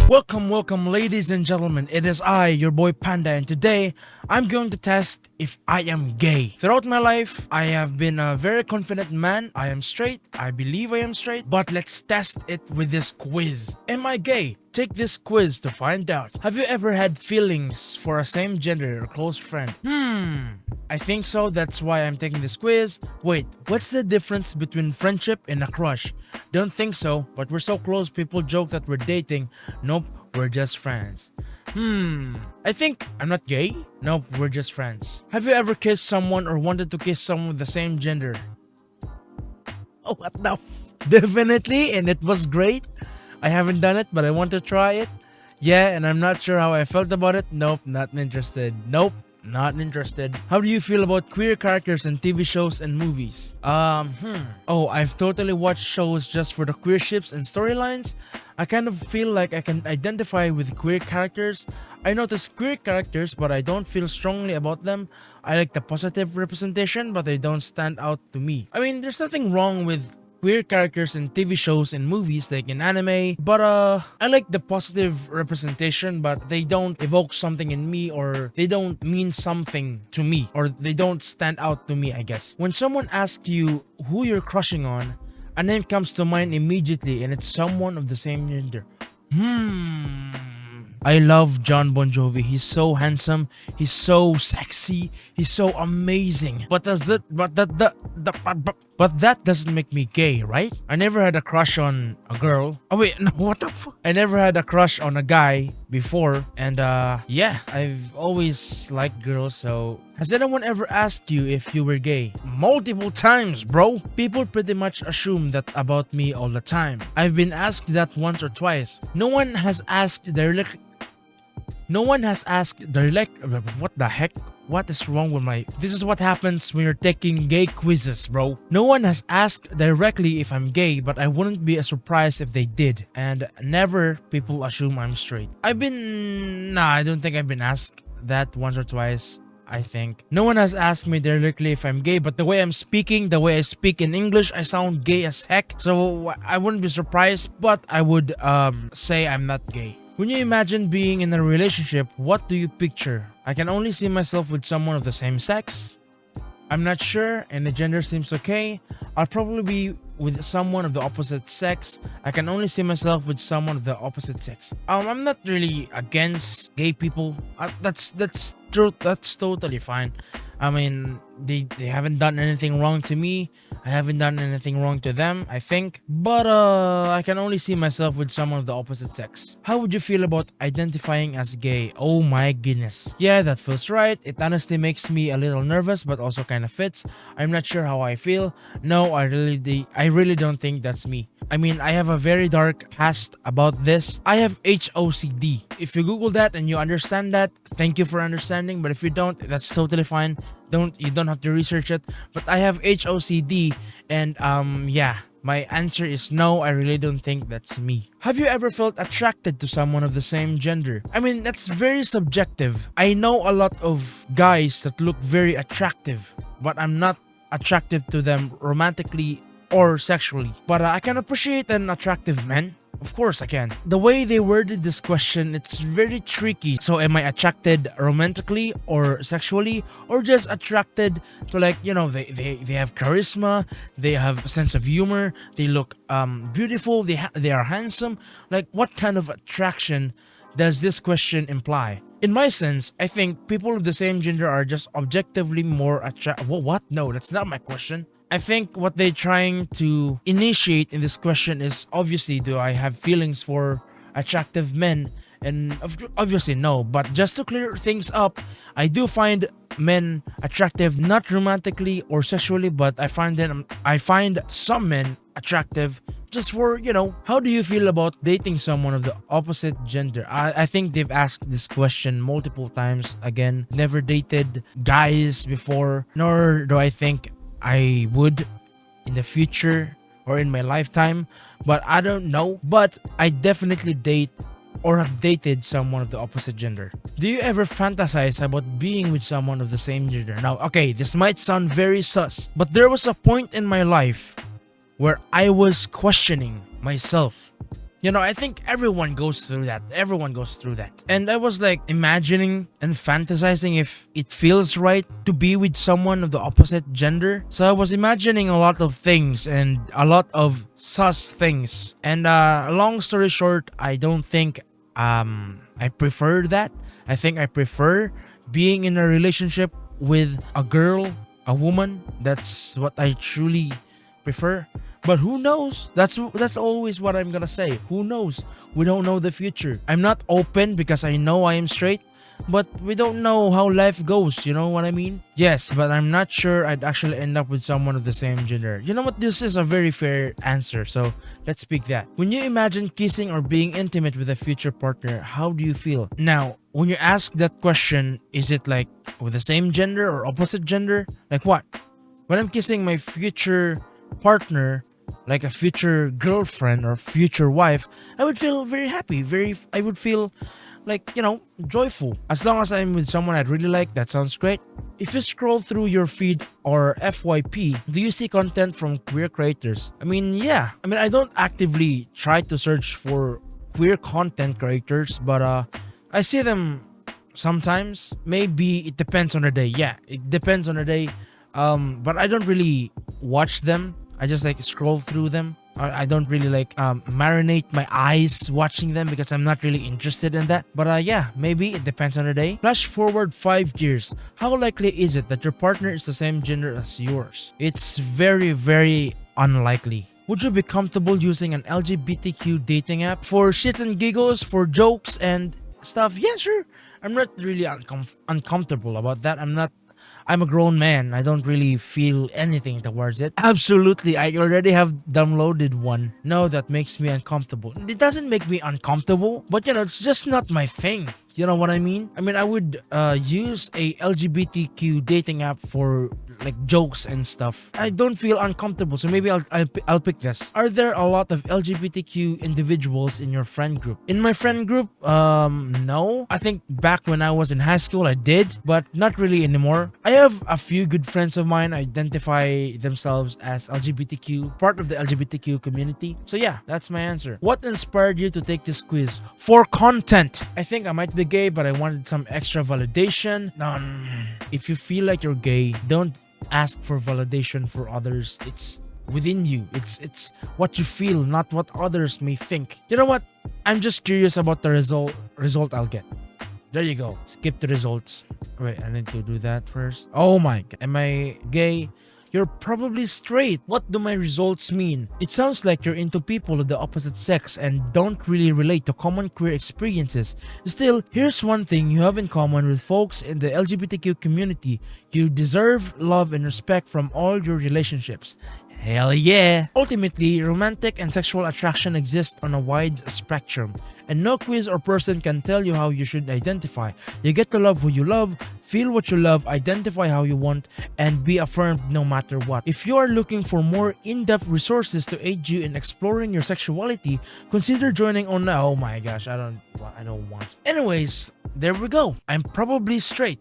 Welcome, ladies and gentlemen. It is I, your boy Panda, and today I'm going to test if I am gay. Throughout my life, I have been a very confident man. I am straight. I believe I am straight. But let's test it with this quiz. Am I gay? Take this quiz to find out. Have you ever had feelings for a same gender or close friend? I think so. That's why I'm taking this quiz. Wait, what's the difference between friendship and a crush? Don't think so, but we're so close people joke that we're dating. Nope, we're just friends. I think I'm not gay. Nope, we're just friends. Have you ever kissed someone or wanted to kiss someone with the same gender? Oh, what the? Definitely, and it was great. I haven't done it, but I want to try it. Yeah, and I'm not sure how I felt about it. Nope, not interested. Nope, not interested. How do you feel about queer characters in TV shows and movies? Oh, I've totally watched shows just for the queer ships and storylines. I kind of feel like I can identify with queer characters. I notice queer characters, but I don't feel strongly about them. I like the positive representation, but they don't stand out to me. I mean, there's nothing wrong with queer characters in TV shows and movies like in anime, but I like the positive representation, but they don't evoke something in me, or they don't mean something to me, or they don't stand out to me, I guess. When someone asks you who you're crushing on, a name comes to mind immediately, and it's someone of the same gender. I love John Bon Jovi. He's so handsome. He's so sexy. He's so amazing. But that doesn't make me gay, right? I never had a crush on a girl. Oh wait, no, what the fuck? I never had a crush on a guy before, and yeah, I've always liked girls. So, has anyone ever asked you if you were gay? Multiple times, bro. People pretty much assume that about me all the time. I've been asked that once or twice. No one has asked directly. What the heck? What is wrong with my... This is what happens when you're taking gay quizzes, bro. No one has asked directly if I'm gay, but I wouldn't be surprised if they did. And never people assume I'm straight. I don't think I've been asked that once or twice. I think no one has asked me directly if I'm gay, but the way I'm speaking, the way I speak in English, I sound gay as heck. So I wouldn't be surprised, but I would say I'm not gay. When you imagine being in a relationship, what do you picture? I can only see myself with someone of the same sex. I'm not sure, and the gender seems okay. I'll probably be with someone of the opposite sex. I can only see myself with someone of the opposite sex. I'm not really against gay people. That's true. That's totally fine. I mean, they haven't done anything wrong to me. I haven't done anything wrong to them, I think. But I can only see myself with someone of the opposite sex. How would you feel about identifying as gay? Oh my goodness. Yeah, that feels right. It honestly makes me a little nervous, but also kind of fits. I'm not sure how I feel. No, I really don't think that's me. I mean, I have a very dark past about this. I have HOCD. If you Google that and you understand that, thank you for understanding. But if you don't, that's totally fine. You don't have to research it. But I have HOCD, and yeah, my answer is no. I really don't think that's me. Have you ever felt attracted to someone of the same gender? I mean, that's very subjective. I know a lot of guys that look very attractive, but I'm not attractive to them romantically or sexually. But I can appreciate an attractive man. Of course I can. The way they worded this question, it's very tricky. So am I attracted romantically or sexually, or just attracted to, like, you know, they have charisma, they have a sense of humor, they look beautiful, they are handsome. Like, what kind of attraction does this question imply? In my sense, I think people of the same gender are just objectively more attractive. What? No, that's not my question. I think what they're trying to initiate in this question is, obviously, do I have feelings for attractive men? And obviously no, but just to clear things up, I do find men attractive, not romantically or sexually, but I find some men attractive just for, you know. How do you feel about dating someone of the opposite gender? I think they've asked this question multiple times. Again, never dated guys before, nor do I think I would in the future or in my lifetime, but I don't know. But I definitely date or have dated someone of the opposite gender. Do you ever fantasize about being with someone of the same gender? Now, okay, this might sound very sus, but there was a point in my life where I was questioning myself. You know, I think everyone goes through that. Everyone goes through that. And I was like imagining and fantasizing if it feels right to be with someone of the opposite gender. So I was imagining a lot of things and a lot of sus things. And long story short, I don't think I prefer that. I think I prefer being in a relationship with a girl, a woman. That's what I truly prefer. But who knows? That's always what I'm gonna say. Who knows? We don't know the future. I'm not open because I know I am straight, but we don't know how life goes, you know what I mean? Yes, but I'm not sure I'd actually end up with someone of the same gender. You know what? This is a very fair answer, so let's pick that. When you imagine kissing or being intimate with a future partner, how do you feel? Now, when you ask that question, is it like with the same gender or opposite gender? Like what? When I'm kissing my future partner, like a future girlfriend or future wife, I would feel very happy. I would feel like, you know, joyful. As long as I'm with someone I really like, that sounds great. If you scroll through your feed or FYP, do you see content from queer creators? I mean, yeah. I mean, I don't actively try to search for queer content creators, but I see them sometimes. Maybe it depends on the day. Yeah, it depends on the day. But I don't really watch them. I just like scroll through them. I don't really like marinate my eyes watching them because I'm not really interested in that. But yeah, maybe it depends on the day. Flash forward 5 years. How likely is it that your partner is the same gender as yours? It's very, very unlikely. Would you be comfortable using an LGBTQ dating app for shits and giggles, for jokes and stuff? Yeah, sure. I'm not really uncomfortable about that. I'm a grown man. I don't really feel anything towards it. Absolutely, I already have downloaded one. No, that makes me uncomfortable. It doesn't make me uncomfortable, but you know, it's just not my thing. You know what I mean? I mean, I would use a LGBTQ dating app for like jokes and stuff. I don't feel uncomfortable, so maybe I'll pick this. Are there a lot of LGBTQ individuals in your friend group? In my friend group, no. I think back when I was in high school, I did, but not really anymore. I have a few good friends of mine identify themselves as LGBTQ, part of the LGBTQ community. So yeah, that's my answer. What inspired you to take this quiz? For content. I think I might be gay, but I wanted some extra validation. If you feel like you're gay, don't ask for validation for others. It's within you. It's what you feel, not what others may think. You know what? I'm just curious about the result I'll get. There you go. Skip the results. Wait, I need to do that first. Oh my god. Am I gay? You're probably straight. What do my results mean? It sounds like you're into people of the opposite sex and don't really relate to common queer experiences. Still, here's one thing you have in common with folks in the LGBTQ community. You deserve love and respect from all your relationships. Hell yeah! Ultimately, romantic and sexual attraction exist on a wide spectrum, and no quiz or person can tell you how you should identify. You get to love who you love, feel what you love, identify how you want, and be affirmed no matter what. If you are looking for more in-depth resources to aid you in exploring your sexuality, consider joining on now. Oh my gosh, I don't want. Anyways, there we go. I'm probably straight,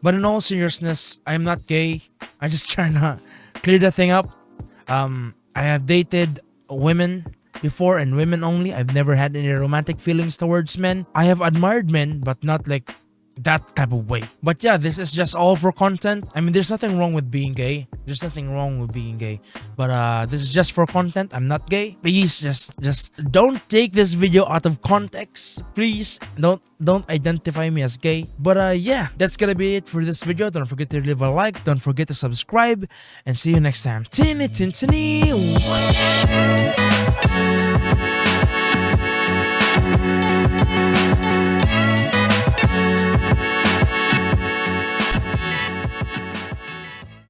but in all seriousness, I'm not gay. I'm just trying to clear that thing up. I have dated women before and women only. I've never had any romantic feelings towards men. I have admired men, but not like that type of way. But yeah, this is just all for content. I mean, there's nothing wrong with being gay. There's nothing wrong with being gay. But this is just for content. I'm not gay. Please just don't take this video out of context. Please don't identify me as gay. But yeah, that's gonna be it for this video. Don't forget to leave a like. Don't forget to subscribe. And see you next time. Tini.